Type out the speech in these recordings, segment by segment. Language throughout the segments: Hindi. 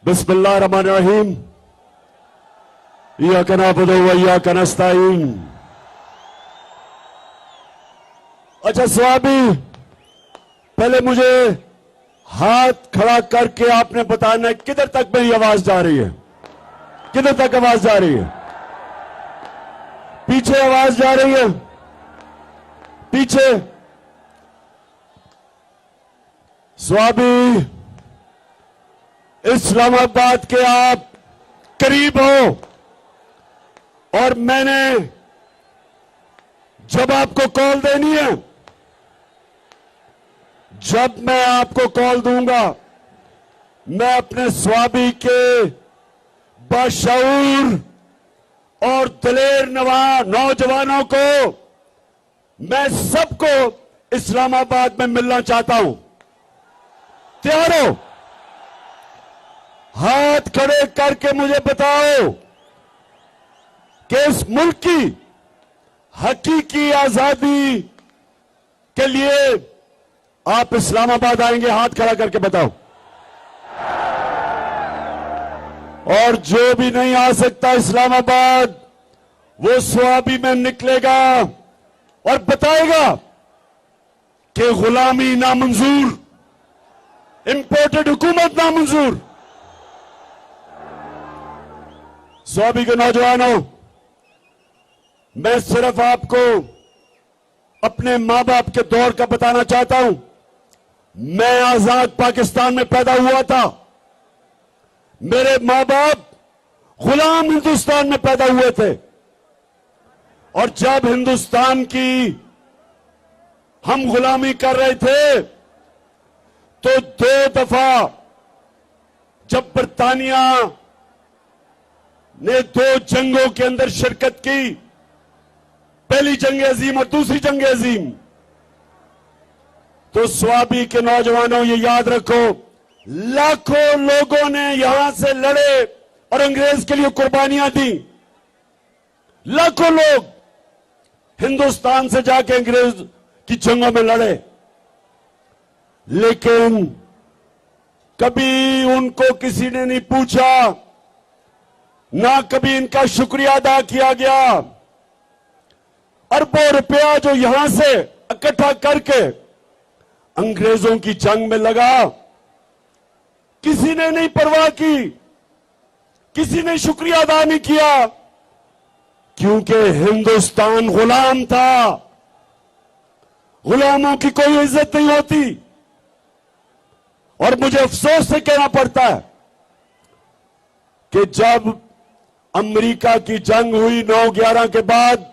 बिस्मिल्लाहिर्रहमानिर्रहीम। इय्याका नअबुदु व इय्याका नस्तईन। अच्छा स्वामी, पहले मुझे हाथ खड़ा करके आपने बताना है किधर तक मेरी आवाज जा रही है, किधर तक आवाज जा रही है। पीछे आवाज जा रही है, पीछे। स्वामी, इस्लामाबाद के आप करीब हो और मैंने जब आपको कॉल देनी है, जब मैं आपको कॉल दूंगा, मैं अपने स्वामी के बाशऊर और दिलेर नौजवानों को, मैं सबको इस्लामाबाद में मिलना चाहता हूं। तैयार हो? हाथ खड़े करके मुझे बताओ कि इस मुल्क की हकीकी आजादी के लिए आप इस्लामाबाद आएंगे? हाथ खड़ा करके बताओ। और जो भी नहीं आ सकता इस्लामाबाद, वो स्वाबी में निकलेगा और बताएगा कि गुलामी नामंजूर, इंपोर्टेड हुकूमत नामंजूर। स्वाबी के नौजवानों, मैं सिर्फ आपको अपने मां बाप के दौर का बताना चाहता हूं। मैं आजाद पाकिस्तान में पैदा हुआ था। मेरे मां बाप गुलाम हिंदुस्तान में पैदा हुए थे। और जब हिंदुस्तान की हम गुलामी कर रहे थे, तो 2 दफा जब बरतानिया ने 2 जंगों के अंदर शिरकत की, पहली जंग अजीम और दूसरी जंग अजीम, तो स्वाबी के नौजवानों ये याद रखो, लाखों लोगों ने यहां से लड़े और अंग्रेज के लिए कुर्बानियां दी। लाखों लोग हिंदुस्तान से जाके अंग्रेज की जंगों में लड़े, लेकिन कभी उनको किसी ने नहीं पूछा, ना कभी इनका शुक्रिया अदा किया गया। अरबों रुपया जो यहां से इकट्ठा करके अंग्रेजों की जंग में लगा, किसी ने नहीं परवाह की, किसी ने शुक्रिया अदा नहीं किया, क्योंकि हिंदुस्तान गुलाम था। गुलामों की कोई इज्जत नहीं होती। और मुझे अफसोस से कहना पड़ता है कि जब अमेरिका की जंग हुई 9/11 के बाद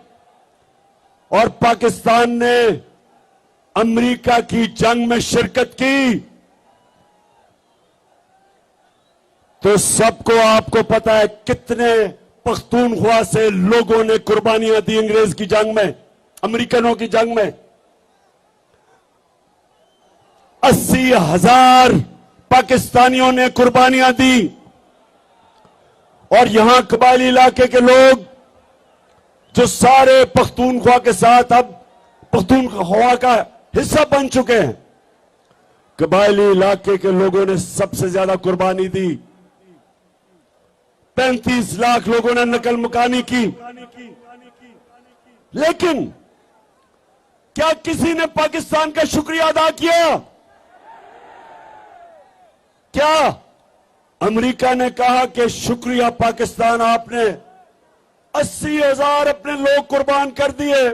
और पाकिस्तान ने अमेरिका की जंग में शिरकत की, तो सबको आपको पता है कितने पख्तूनख्वा से लोगों ने कुर्बानियां दी अंग्रेज की जंग में, अमेरिकनों की जंग में। 80,000 पाकिस्तानियों ने कुर्बानियां दी। और यहां कबायली इलाके के लोग जो सारे पख्तूनख्वा के साथ अब पख्तूनख्वा का हिस्सा बन चुके हैं, कबायली इलाके के लोगों ने सबसे ज्यादा कुर्बानी दी। 35 लाख लोगों ने नकल मुकानी की। लेकिन क्या किसी ने पाकिस्तान का शुक्रिया अदा किया? क्या अमेरिका ने कहा कि शुक्रिया पाकिस्तान, आपने 80,000 अपने लोग कुर्बान कर दिए,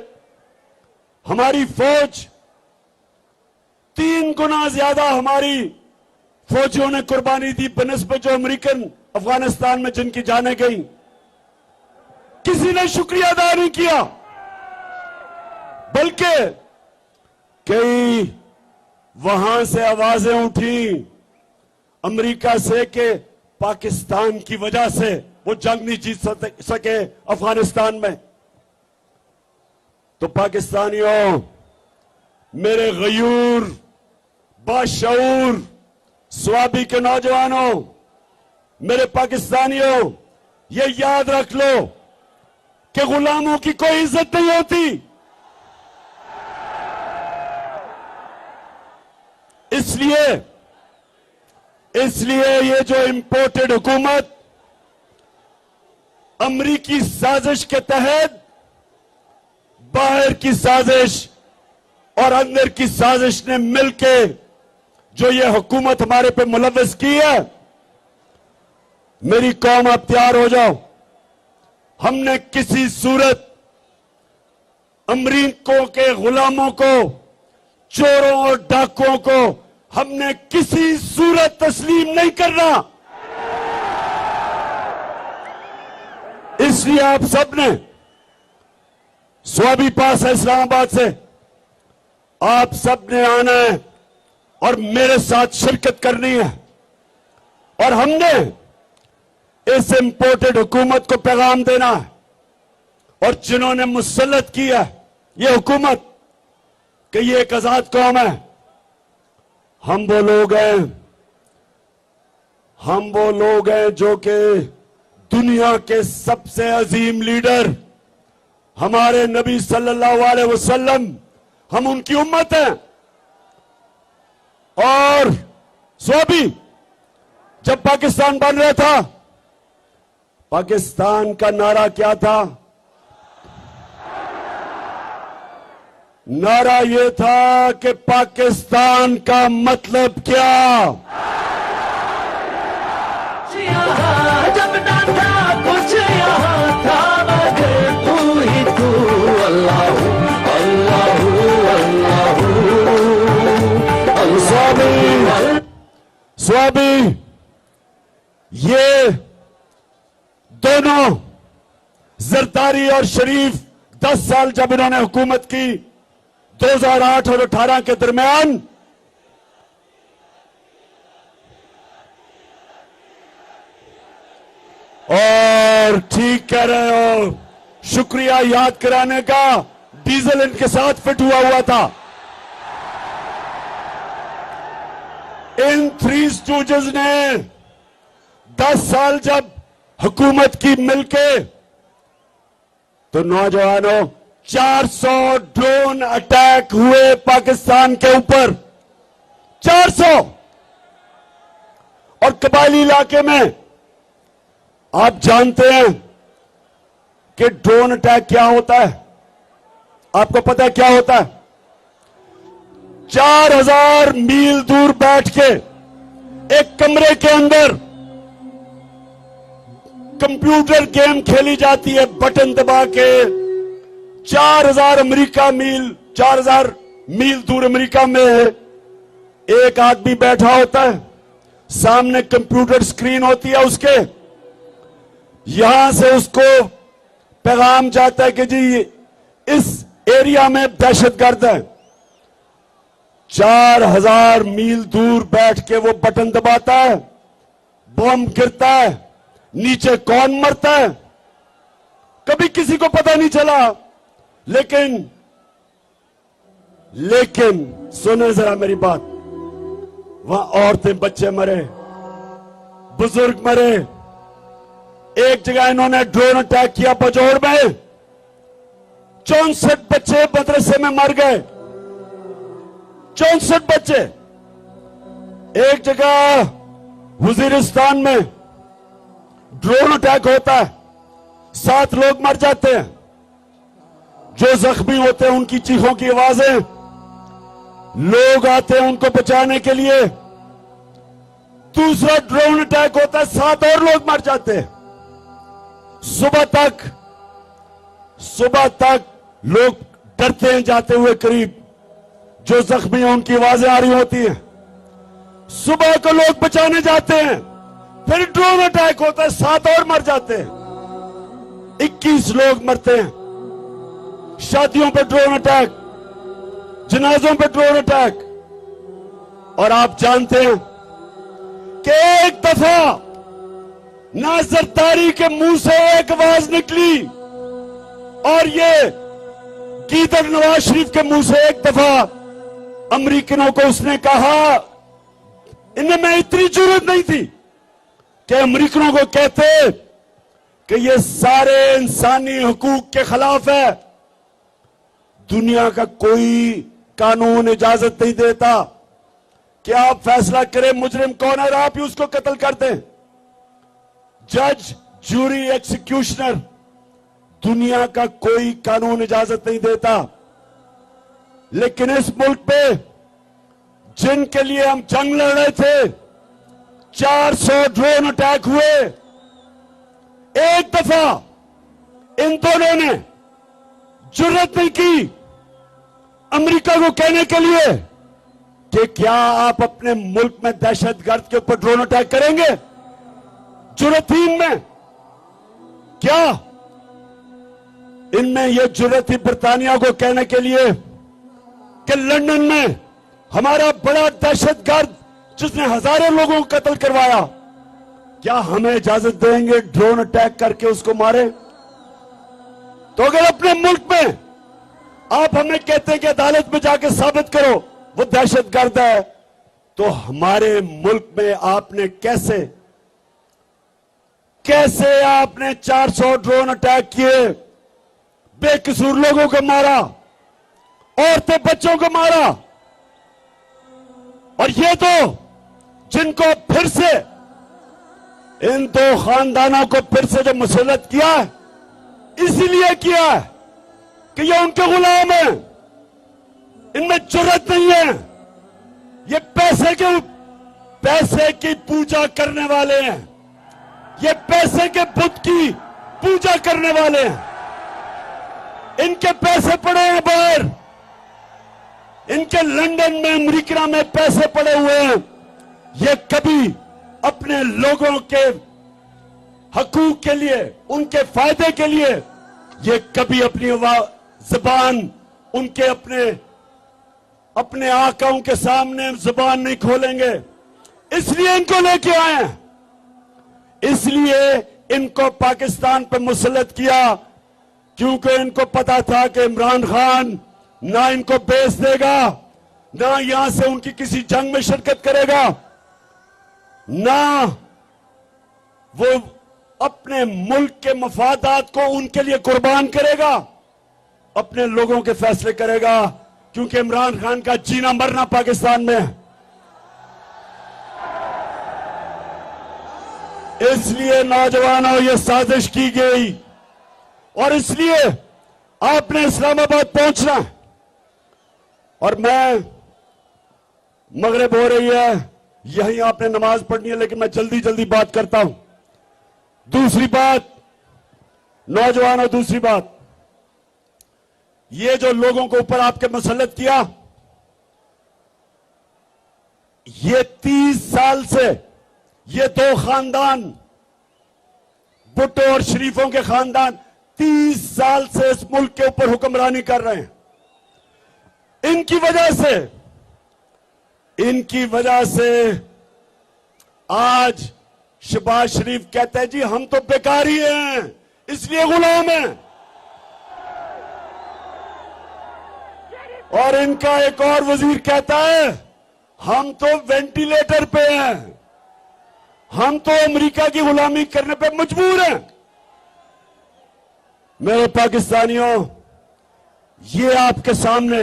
हमारी फौज 3 गुना ज्यादा हमारी फौजियों ने कुर्बानी दी बनिस्बत जो अमेरिकन अफगानिस्तान में जिनकी जानें गई। किसी ने शुक्रिया अदा नहीं किया, बल्कि कई वहां से आवाजें उठी अमेरिका से कि पाकिस्तान की वजह से वो जंग नहीं जीत सके अफगानिस्तान में। तो पाकिस्तानियों, मेरे गयूर बाशऊर स्वाबी के नौजवानों, मेरे पाकिस्तानियों, ये याद रख लो कि गुलामों की कोई इज्जत नहीं होती। इसलिए इसलिए ये जो इंपोर्टेड हुकूमत अमरीकी साजिश के तहत बाहर की साजिश और अंदर की साजिश ने मिलके जो ये हुकूमत हमारे पे मुलव्वस की है, मेरी कौम आप तैयार हो जाओ। हमने किसी सूरत अमरीकों के गुलामों को, चोरों और डाकुओं को हमने किसी सूरत तस्लीम नहीं करना। इसलिए आप सबने स्वाबी पास है इस्लामाबाद से, आप सबने आना है और मेरे साथ शिरकत करनी है और हमने इस इंपोर्टेड हुकूमत को पैगाम देना है। और जिन्होंने मुसल्लत किया ये हुकूमत कि ये एक आजाद कौम है, हम वो लोग हैं जो कि दुनिया के सबसे अजीम लीडर हमारे नबी सल्लल्लाहु अलैहि वसल्लम, हम उनकी उम्मत हैं। और स्वाबी जब पाकिस्तान बन रहा था, पाकिस्तान का नारा क्या था? नारा यह था कि पाकिस्तान का मतलब क्या? जब ना था कुछ यहाँ था मगर तू ही तू, अल्लाह अल्लाह अल्लाह। स्वाबी ये दोनों जरदारी और शरीफ 10 साल जब इन्होंने हुकूमत की 2008 और 18 के दरमियान, और ठीक कह रहे हो, शुक्रिया याद कराने का, डीजल इनके साथ फिट हुआ था। इन थ्री स्टूजेस ने 10 साल जब हुकूमत की मिलके, तो नौजवानों 400 ड्रोन अटैक हुए पाकिस्तान के ऊपर, 400। और कबायली इलाके में आप जानते हैं कि ड्रोन अटैक क्या होता है? आपको पता है क्या होता है? 4000 मील दूर बैठ के एक कमरे के अंदर कंप्यूटर गेम खेली जाती है, बटन दबा के। 4000 मील दूर अमेरिका में एक आदमी बैठा होता है, सामने कंप्यूटर स्क्रीन होती है उसके, यहां से उसको पैगाम जाता है कि जी इस एरिया में दहशतगर्द है। 4000 मील दूर बैठ के वो बटन दबाता है, बम गिरता है, नीचे कौन मरता है कभी किसी को पता नहीं चला। लेकिन सुने जरा मेरी बात, वहां औरतें बच्चे मरे, बुजुर्ग मरे। एक जगह इन्होंने ड्रोन अटैक किया बजौर में, 64 बच्चे मदरसे में मर गए, 64 बच्चे। एक जगह वजीरिस्तान में ड्रोन अटैक होता है, 7 लोग मर जाते हैं। जो जख्मी होते हैं उनकी चीखों की आवाजें, लोग आते हैं उनको बचाने के लिए। दूसरा ड्रोन अटैक होता है, 7 और लोग मर जाते हैं। सुबह तक लोग डरते हैं जाते हुए करीब, जो जख्मी हैं उनकी आवाजें आ रही होती हैं। सुबह को लोग बचाने जाते हैं, फिर ड्रोन अटैक होता है, 7 और मर जाते हैं, 21 लोग मरते हैं। शादियों पे ड्रोन अटैक, जनाजों पे ड्रोन अटैक। और आप जानते हैं कि एक दफा ना जरदारी के मुंह से एक आवाज निकली और ये गीदड़ नवाज शरीफ के मुंह से एक दफा अमरीकनों को उसने कहा, इनमें इतनी जरूरत नहीं थी कि अमरीकनों को कहते कि ये सारे इंसानी हुकूक के खिलाफ है, दुनिया का कोई कानून इजाजत नहीं देता कि आप फैसला करें मुजरिम कौन है और आप ही उसको कत्ल कर दें। जज, जूरी, एक्सिक्यूशनर, दुनिया का कोई कानून इजाजत नहीं देता। लेकिन इस मुल्क पे जिनके लिए हम जंग लड़ रहे थे, 400 ड्रोन अटैक हुए। एक दफा इन दोनों ने जुर्रत नहीं की अमेरिका को कहने के लिए कि क्या आप अपने मुल्क में दहशतगर्द के ऊपर ड्रोन अटैक करेंगे। जुर्रत थी इनमें क्या? इनमें यह जुर्रत थी बरतानिया को कहने के लिए कि लंदन में हमारा बड़ा दहशतगर्द जिसने हजारों लोगों को कत्ल करवाया, क्या हमें इजाजत देंगे ड्रोन अटैक करके उसको मारे? तो अगर अपने मुल्क में आप हमें कहते हैं कि अदालत में जाके साबित करो वो दहशतगर्द है, तो हमारे मुल्क में आपने कैसे आपने 400 ड्रोन अटैक किए, बेकसूर लोगों को मारा, औरतें बच्चों को मारा। और ये तो जिनको फिर से इन दो खानदानों को फिर से जो मुसल्लत किया है, इसीलिए किया है कि ये उनके गुलाम हैं, इनमें जुर्रत नहीं है। ये पैसे की पूजा करने वाले हैं, ये पैसे के बुत की पूजा करने वाले हैं। इनके पैसे पड़े हैं बाहर, इनके लंदन में, अमेरिका में पैसे पड़े हुए हैं। ये कभी अपने लोगों के हकूक के लिए, उनके फायदे के लिए, ये कभी अपनी जुबान उनके अपने आकाओं के सामने जुबान नहीं खोलेंगे। इसलिए इनको लेके आए हैं, इसलिए इनको पाकिस्तान पर मुसल्लत किया, क्योंकि इनको पता था कि इमरान खान ना इनको बेच देगा, ना यहां से उनकी किसी जंग में शिरकत करेगा, ना वो अपने मुल्क के मफादात को उनके लिए कुर्बान करेगा, अपने लोगों के फैसले करेगा, क्योंकि इमरान खान का जीना मरना पाकिस्तान में है। इसलिए नौजवानों ये साजिश की गई और इसलिए आपने इस्लामाबाद पहुंचना है। और मैं, मगरिब हो रही है, यहीं आपने नमाज पढ़नी है, लेकिन मैं जल्दी जल्दी बात करता हूं। दूसरी बात नौजवानों, दूसरी बात, ये जो लोगों को ऊपर आपके मुसल्लत किया, ये 30 साल से ये दो खानदान, भुट्टो और शरीफों के खानदान 30 साल से इस मुल्क के ऊपर हुक्मरानी कर रहे हैं। इनकी वजह से आज शहबाज शरीफ कहते हैं जी हम तो बेकारी हैं, इसलिए गुलाम हैं। और इनका एक और वजीर कहता है हम तो वेंटिलेटर पे हैं, हम तो अमेरिका की गुलामी करने पे मजबूर हैं। मेरे पाकिस्तानियों, ये आपके सामने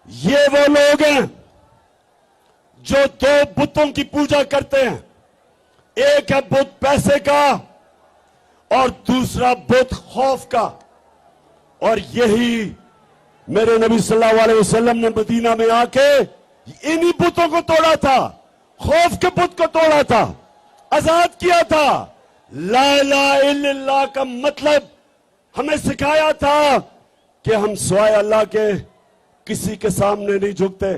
ये वो लोग हैं जो दो बुतों की पूजा करते हैं। एक है बुत पैसे का और दूसरा बुत खौफ का। और यही मेरे नबी सल्लल्लाहु अलैहि वसल्लम ने मदीना में आके इन्हीं बुतों को तोड़ा था, खौफ के बुत को तोड़ा था, आजाद किया था। ला इलाहा इल्लल्लाह का मतलब हमें सिखाया था कि हम सिवाय अल्लाह के किसी के सामने नहीं झुकते।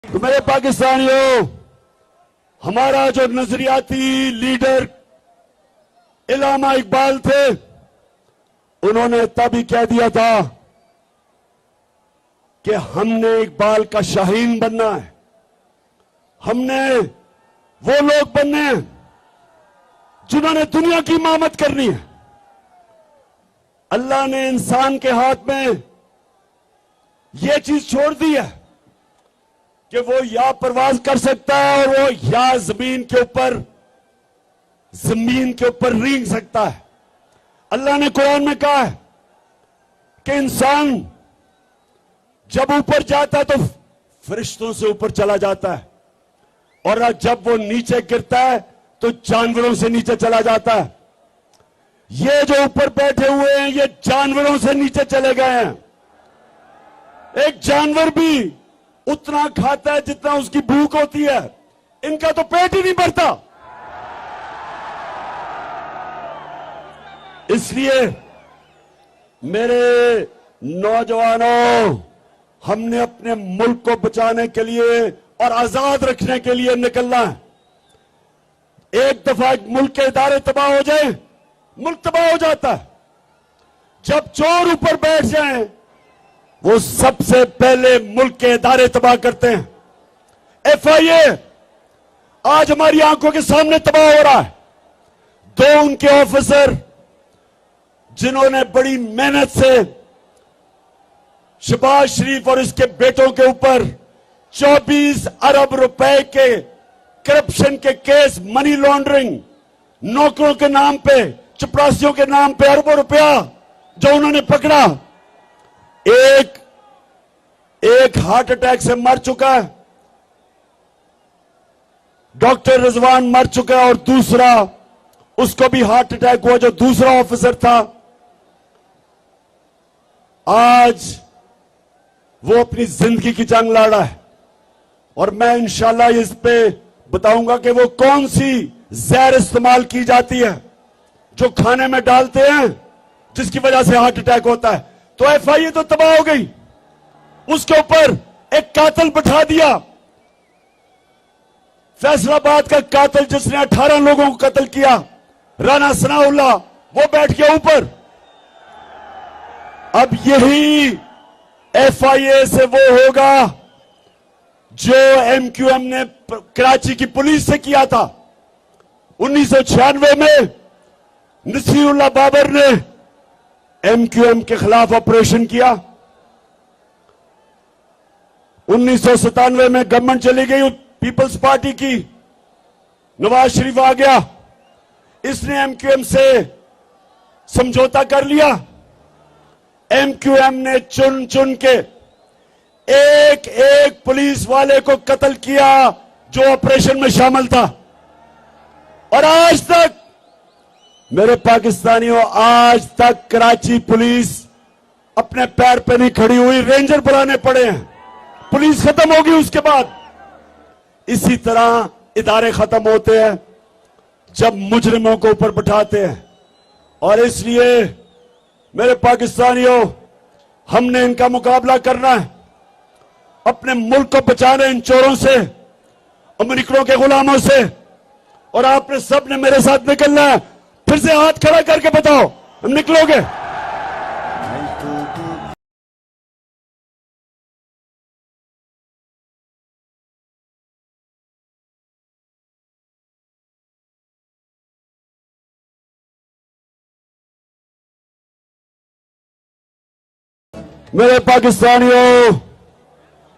तो मेरे पाकिस्तानियों, हमारा जो नजरियाती लीडर इल्लामा इकबाल थे, उन्होंने तब ही कह दिया था कि हमने इकबाल का शाहीन बनना है, हमने वो लोग बनने हैं जिन्होंने दुनिया की इमामत करनी है। अल्लाह ने इंसान के हाथ में यह चीज छोड़ दी है। कि वो या परवाज कर सकता है और वो या जमीन के ऊपर रेंग सकता है। अल्लाह ने कुरान में कहा है कि इंसान जब ऊपर जाता है तो फरिश्तों से ऊपर चला जाता है, और जब वो नीचे गिरता है तो जानवरों से नीचे चला जाता है। ये जो ऊपर बैठे हुए हैं ये जानवरों से नीचे चले गए हैं। एक जानवर भी उतना खाता है जितना उसकी भूख होती है, इनका तो पेट ही नहीं भरता। इसलिए मेरे नौजवानों, हमने अपने मुल्क को बचाने के लिए और आजाद रखने के लिए निकलना है। एक दफा मुल्क के इदारे तबाह हो जाए, मुल्क तबाह हो जाता है। जब चोर ऊपर बैठ जाएं, वो सबसे पहले मुल्क के इदारे तबाह करते हैं। FIA आज हमारी आंखों के सामने तबाह हो रहा है। 2 उनके ऑफिसर जिन्होंने बड़ी मेहनत से शहबाज शरीफ और इसके बेटों के ऊपर 24 अरब रुपए के करप्शन के केस, मनी लॉन्ड्रिंग, नौकरों के नाम पे, चपरासियों के नाम पे अरबों रुपया जो उन्होंने पकड़ा, एक हार्ट अटैक से मर चुका है, डॉक्टर रिजवान मर चुका है, और दूसरा उसको भी हार्ट अटैक हुआ जो दूसरा ऑफिसर था। आज वो अपनी जिंदगी की जंग लड़ रहा है, और मैं इंशाल्लाह इस पे बताऊंगा कि वो कौन सी जहर इस्तेमाल की जाती है जो खाने में डालते हैं जिसकी वजह से हार्ट अटैक होता है। तो FIA तो तबाह हो गई, उसके ऊपर एक कातिल बिठा दिया, फैसलाबाद का कातिल जिसने 18 लोगों को कत्ल किया, राना सनाउल्लाह, वो बैठ गया ऊपर। अब यही FIA से वो होगा जो MQM ने कराची की पुलिस से किया था। 1996 में नसीरुल्लाह बाबर ने MQM के खिलाफ ऑपरेशन किया। 1997 में गवर्नमेंट चली गई पीपल्स पार्टी की, नवाज शरीफ आ गया, इसने MQM से समझौता कर लिया। MQM ने चुन चुन के एक एक पुलिस वाले को कत्ल किया जो ऑपरेशन में शामिल था, और आज तक मेरे पाकिस्तानियों, आज तक कराची पुलिस अपने पैर पे नहीं खड़ी हुई, रेंजर बुलाने पड़े हैं। पुलिस खत्म होगी उसके बाद। इसी तरह इदारे खत्म होते हैं जब मुजरिमों को ऊपर बिठाते हैं, और इसलिए मेरे पाकिस्तानियों, हमने इनका मुकाबला करना है, अपने मुल्क को बचाना इन चोरों से, अमेरिकनों के गुलामों से, और आपने सबने मेरे साथ निकलना है। फिर से हाथ खड़ा करके बताओ, हम निकलोगे? मेरे पाकिस्तानियों,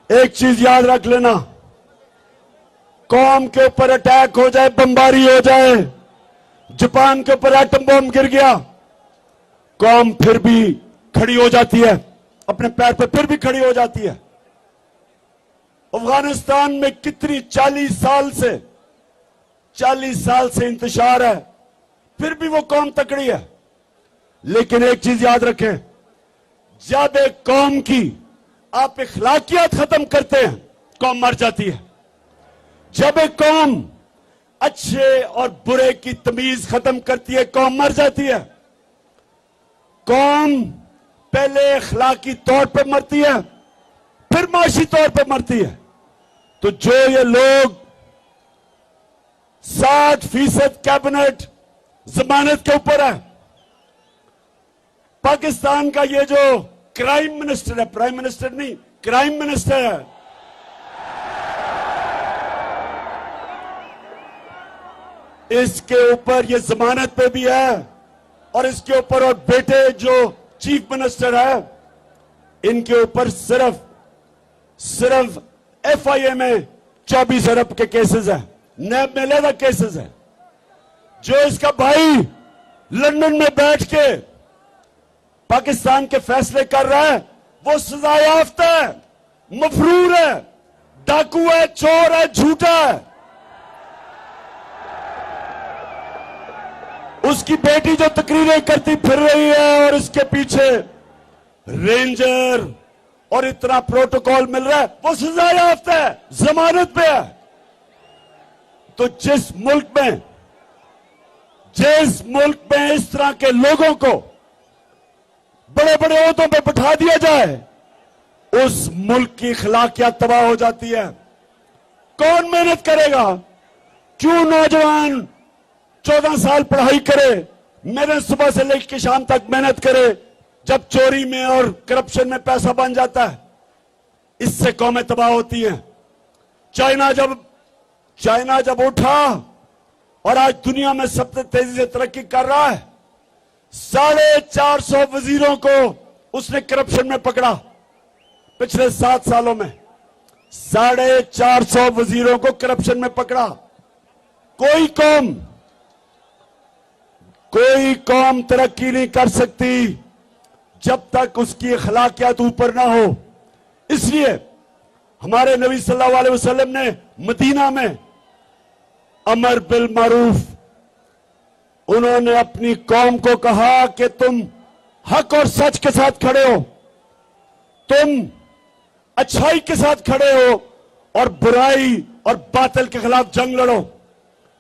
एक चीज याद रख लेना, कौम के ऊपर अटैक हो जाए, बमबारी हो जाए, जापान के ऊपर एटम बम गिर गया, कौम फिर भी खड़ी हो जाती है, अपने पैर पर फिर भी खड़ी हो जाती है। अफगानिस्तान में कितनी 40 साल से इंतशार है, फिर भी वो कौम तकड़ी है। लेकिन एक चीज याद रखें, जब एक कौम की आप इखलाकियात खत्म करते हैं, कौम मर जाती है। जब एक कौम अच्छे और बुरे की तमीज खत्म करती है, कौम मर जाती है। कौम पहले इखलाकी तौर पे मरती है, फिर माशी तौर पे मरती है। तो जो ये लोग 60% कैबिनेट जमानत के ऊपर है, पाकिस्तान का ये जो क्राइम मिनिस्टर है, प्राइम मिनिस्टर नहीं, क्राइम मिनिस्टर है, इसके ऊपर ये जमानत पे भी है, और इसके ऊपर और बेटे जो चीफ मिनिस्टर है, इनके ऊपर सिर्फ FIA में 24 अरब के केसेस हैं, नैब में अलग केसेस हैं। जो इसका भाई लंदन में बैठ के पाकिस्तान के फैसले कर रहा है, वो सजा याफ्ता है, मफरूर है, डाकू है, चोर है, झूठा है। उसकी बेटी जो तकरीरें करती फिर रही है और इसके पीछे रेंजर और इतना प्रोटोकॉल मिल रहा है, वो सजा याफ्ता है, जमानत पे है। तो जिस मुल्क में इस तरह के लोगों को बड़े बड़े ओहदों पे बिठा दिया जाए, उस मुल्क की अखलाकियात तबाह हो जाती है। कौन मेहनत करेगा? क्यों नौजवान 14 साल पढ़ाई करे, मेहनत सुबह से लेकर शाम तक मेहनत करे, जब चोरी में और करप्शन में पैसा बन जाता है, इससे कौमें तबाह होती हैं। चाइना जब उठा और आज दुनिया में सबसे तेजी से तरक्की कर रहा है, 450 वजीरों को उसने करप्शन में पकड़ा। पिछले 7 सालों में 450 वजीरों को करप्शन में पकड़ा। कोई कौम तरक्की नहीं कर सकती जब तक उसकी अखलाकियात ऊपर ना हो। इसलिए हमारे नबी सल्लल्लाहु अलैहि वसल्लम ने मदीना में अमर बिल मारूफ, उन्होंने अपनी कौम को कहा कि तुम हक और सच के साथ खड़े हो, तुम अच्छाई के साथ खड़े हो और बुराई और बातिल के खिलाफ जंग लड़ो।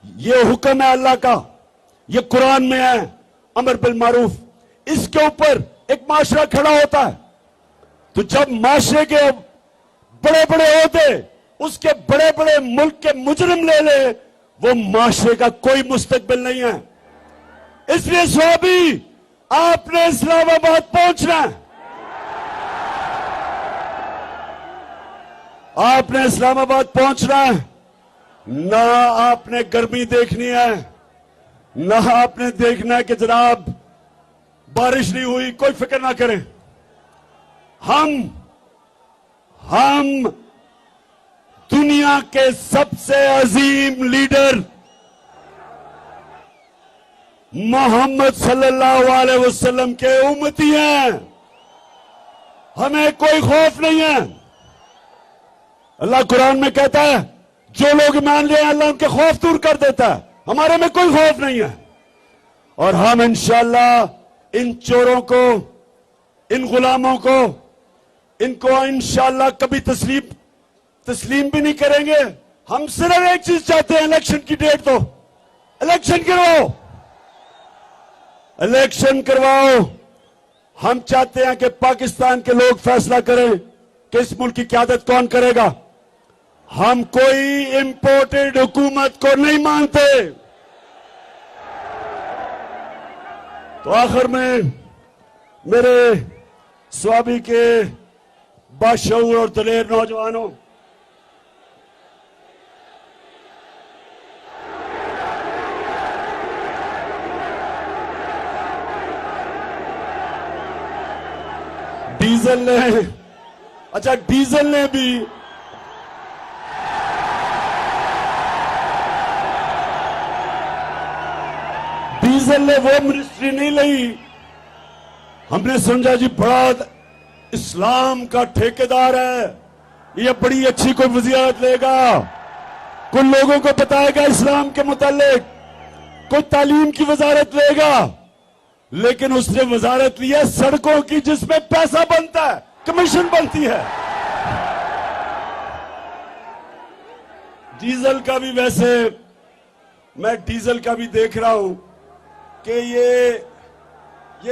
ये हुक्म है अल्लाह का, ये कुरान में है, अमर बिल मारूफ। इसके ऊपर एक माशरा खड़ा होता है। तो जब माशरे के बड़े बड़े ओहदे उसके बड़े बड़े मुल्क के मुजरिम ले ले, वो माशरे का कोई मुस्तकबिल नहीं है। इसलिए स्वाबी, आपने इस्लामाबाद पहुंचना है, आपने इस्लामाबाद पहुंचना है। ना आपने गर्मी देखनी है, ना आपने देखना है कि जनाब बारिश नहीं हुई, कोई फिक्र ना करें। हम दुनिया के सबसे अजीम लीडर मोहम्मद सल्लल्लाहु अलैहि वसल्लम के उम्मती हैं। हमें कोई खौफ नहीं है। अल्लाह कुरान में कहता है, जो लोग मान ले अल्लाह उनके खौफ दूर कर देता है। हमारे में कोई खौफ नहीं है। और हम इंशाअल्लाह इन चोरों को, इन गुलामों को, इनको इंशाअल्लाह कभी तस्लीम भी नहीं करेंगे। हम सिर्फ एक चीज चाहते हैं, इलेक्शन की डेट दो, इलेक्शन करवाओ, इलेक्शन करवाओ। हम चाहते हैं कि पाकिस्तान के लोग फैसला करें कि इस मुल्क की क़यादत कौन करेगा। हम कोई इंपोर्टेड हुकूमत को नहीं मानते। तो आखिर में मेरे स्वाबी के बाशऊर और दलेर नौजवानों, डीजल ने भी वो मिनिस्ट्री नहीं ली। हमने समझा जी बड़ा इस्लाम का ठेकेदार है, ये बड़ी अच्छी कोई वज़ीरत लेगा, कुछ लोगों को बताएगा इस्लाम के मुतालिक, कोई तालीम की वजारत लेगा। लेकिन उसने वजारत ली है सड़कों की, जिसमें पैसा बनता है, कमीशन बनती है। डीजल का भी, वैसे मैं डीजल का भी देख रहा हूं कि ये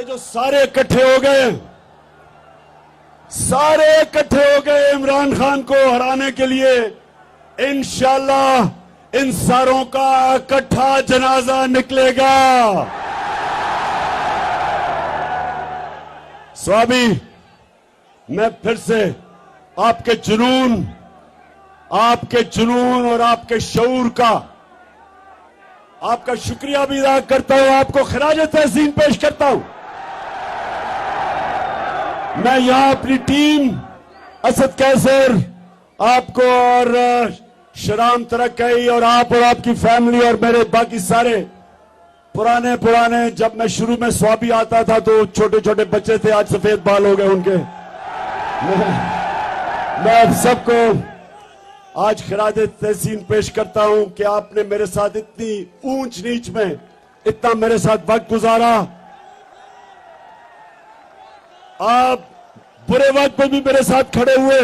जो सारे इकट्ठे हो गए इमरान खान को हराने के लिए, इंशाअल्लाह इन सारों का इकट्ठा जनाजा निकलेगा। स्वामी, मैं फिर से आपके जुनून और आपके शऊर का आपका शुक्रिया भी अदा करता हूं, आपको खराज तहसीन पेश करता हूं। मैं यहां अपनी टीम असद कैसर, आपको और शराम तरक्की और आपकी फैमिली और मेरे बाकी सारे पुराने जब मैं शुरू में स्वाबी आता था तो छोटे छोटे बच्चे थे, आज सफेद बाल हो गए उनके। मैं आप सबको आज खिरादे तहसीन पेश करता हूं कि आपने मेरे साथ इतनी ऊंच नीच में इतना मेरे साथ वक्त गुजारा। आप बुरे वक्त में भी मेरे साथ खड़े हुए।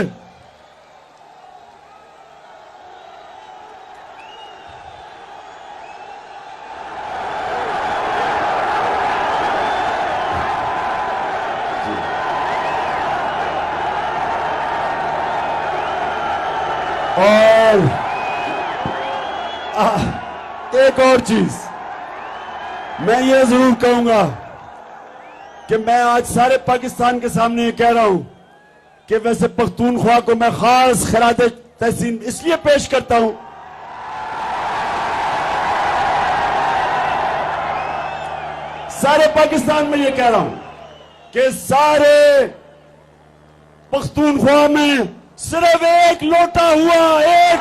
और एक और चीज मैं ये जरूर कहूंगा कि मैं आज सारे पाकिस्तान के सामने ये कह रहा हूं कि वैसे पख्तूनख्वा को मैं खास खिरादे तहसीन इसलिए पेश करता हूं, सारे पाकिस्तान में ये कह रहा हूं कि सारे पख्तूनख्वा में सिर्फ एक लौटा हुआ एक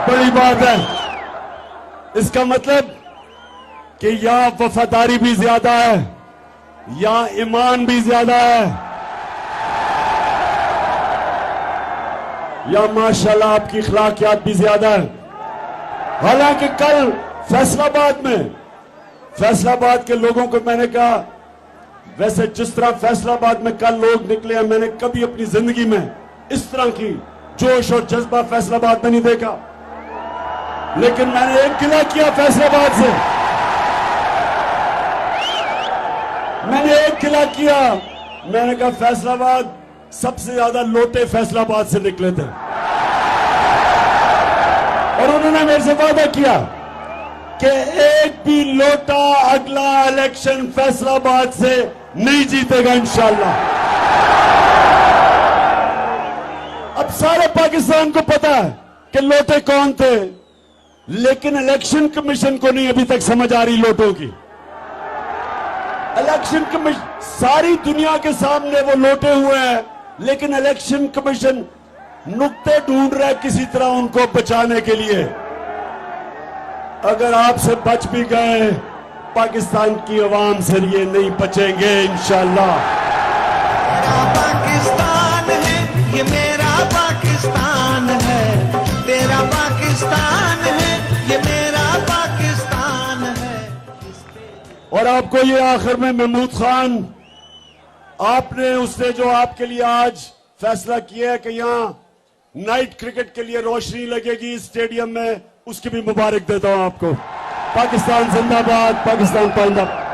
बड़ी बात है। इसका मतलब कि यहां वफादारी भी ज्यादा है, यहां ईमान भी ज्यादा है, या माशाल्लाह आपकी इखलाकियात भी ज्यादा है। हालांकि कल फैसलाबाद के लोगों को मैंने कहा, वैसे जिस तरह फैसलाबाद में कल लोग निकले हैं, मैंने कभी अपनी जिंदगी में इस तरह की जोश और जज्बा फैसलाबाद में नहीं देखा। लेकिन मैंने एक गिला किया फैसलाबाद से, मैंने एक गिला किया, मैंने कहा फैसलाबाद सबसे ज्यादा लोटे फैसलाबाद से निकले थे। और उन्होंने मेरे से वादा किया कि एक भी लोटा अगला इलेक्शन फैसलाबाद से नहीं जीतेगा इंशाल्लाह। अब सारे पाकिस्तान को पता है कि लोटे कौन थे, लेकिन इलेक्शन कमीशन को नहीं अभी तक समझ आ रही लोटों की। इलेक्शन कमीशन सारी दुनिया के सामने वो लोटे हुए हैं, लेकिन इलेक्शन कमीशन नुक्ते ढूंढ रहा है किसी तरह उनको बचाने के लिए। अगर आपसे बच भी गए, पाकिस्तान की आवाम से ये नहीं बचेंगे इंशाल्लाह। पाकिस्तान है ये, मेरा पाकिस्तान है, तेरा पाकिस्तान है ये, मेरा पाकिस्तान है। और आपको ये आखिर में महमूद खान, आपने उसने जो आपके लिए आज फैसला किया है कि यहां नाइट क्रिकेट के लिए रोशनी लगेगी स्टेडियम में, उसकी भी मुबारक देता हूं आपको। पाकिस्तान जिंदाबाद, पाकिस्तान पाइंदाबाद।